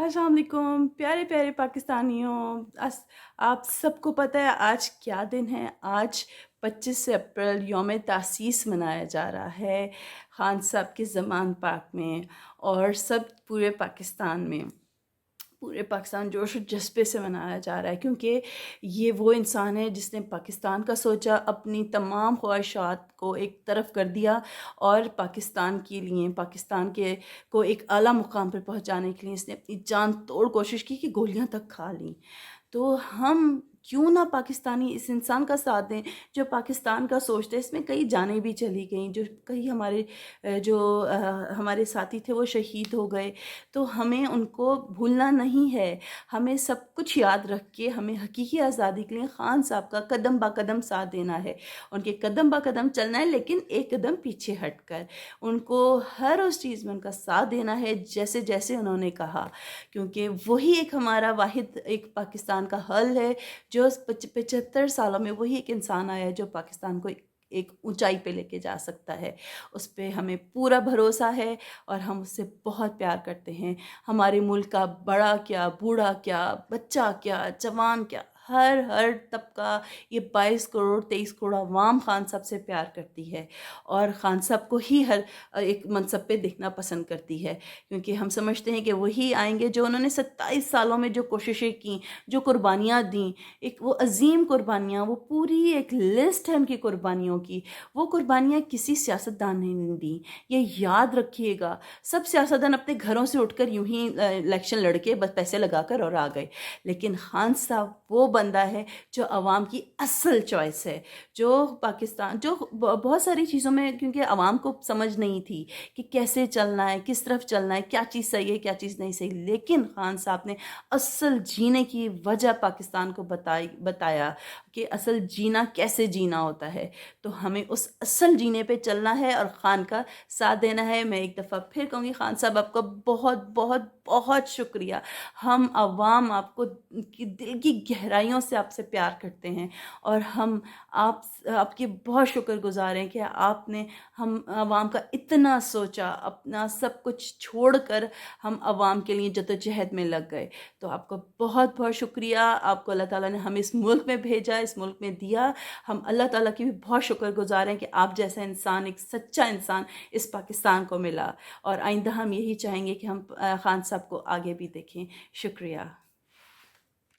अस्सलाम वालेकुम प्यारे प्यारे पाकिस्तानियों। आप सबको पता है आज क्या दिन है। आज 25 अप्रैल यौम तासीस मनाया जा रहा है खान साहब के ज़मान पाक में, और सब पूरे पाकिस्तान जोश और जज्बे से मनाया जा रहा है, क्योंकि ये वो इंसान है जिसने पाकिस्तान का सोचा, अपनी तमाम ख्वाहिशात को एक तरफ कर दिया और पाकिस्तान के लिए, पाकिस्तान के को एक आला मुकाम पर पहुंचाने के लिए इसने अपनी जान तोड़ कोशिश की कि गोलियां तक खा लीं। तो हम क्यों ना पाकिस्तानी इस इंसान का साथ दें जो पाकिस्तान का सोचते हैं। इसमें कई जानें भी चली गईं, जो कई हमारे साथी थे वो शहीद हो गए। तो हमें उनको भूलना नहीं है, हमें सब कुछ याद रख के हमें हकीकी आज़ादी के लिए ख़ान साहब का कदम बा कदम साथ देना है, उनके कदम बा कदम चलना है, लेकिन एक कदम पीछे हटकर उनको हर उस चीज़ में उनका साथ देना है जैसे जैसे उन्होंने कहा, क्योंकि वही एक हमारा वाहिद एक पाकिस्तान का हल है। जो 75 सालों में वही एक इंसान आया है जो पाकिस्तान को एक ऊंचाई पे लेके जा सकता है। उस पे हमें पूरा भरोसा है और हम उससे बहुत प्यार करते हैं। हमारे मुल्क का बड़ा क्या, बूढ़ा क्या, बच्चा क्या, जवान क्या, हर तबका, ये 22 करोड़ 23 करोड़ अवाम खान साहब से प्यार करती है और खान साहब को ही हर एक मनसब पे देखना पसंद करती है, क्योंकि हम समझते हैं कि वही आएंगे जो उन्होंने 27 सालों में जो कोशिशें की, जो कुर्बानियाँ दी, एक वो अजीम कुर्बानियाँ, वो पूरी एक लिस्ट है उनकी कुर्बानियों की। वो कुर्बानियाँ किसी सियासतदान ने नहीं दी, ये याद रखिएगा। सब सियासतदान अपने घरों से उठकर यूं ही इलेक्शन लड़के बस पैसे लगाकर और आ गए, लेकिन खान साहब वो बंदा है जो अवाम की असल चॉइस है। जो पाकिस्तान जो बहुत सारी चीज़ों में, क्योंकि अवाम को समझ नहीं थी कि कैसे चलना है, किस तरफ चलना है, क्या चीज़ सही है, क्या चीज़ नहीं सही, लेकिन खान साहब ने असल जीने की वजह पाकिस्तान को बताया कि असल जीना कैसे जीना होता है। तो हमें उस असल जीने पे चलना है और खान का साथ देना है। मैं एक दफ़ा फिर कहूँगी, खान साहब आपका बहुत बहुत बहुत शुक्रिया। हम अवाम आपको की दिल की गहराइयों से आपसे प्यार करते हैं और हम आपके बहुत शुक्रगुजार हैं कि आपने हम अवाम का इतना सोचा, अपना सब कुछ छोड़कर हम अवाम के लिए जद्दोजहद में लग गए। तो आपका बहुत बहुत शुक्रिया। आपको अल्लाह ताला ने हमें इस मुल्क में भेजा, इस मुल्क में दिया। हम अल्लाह ताला की भी बहुत शुक्रगुजार हैं कि आप जैसा इंसान, एक सच्चा इंसान इस पाकिस्तान को मिला, और आइंदा हम यही चाहेंगे कि हम खान साहब को आगे भी देखें। शुक्रिया।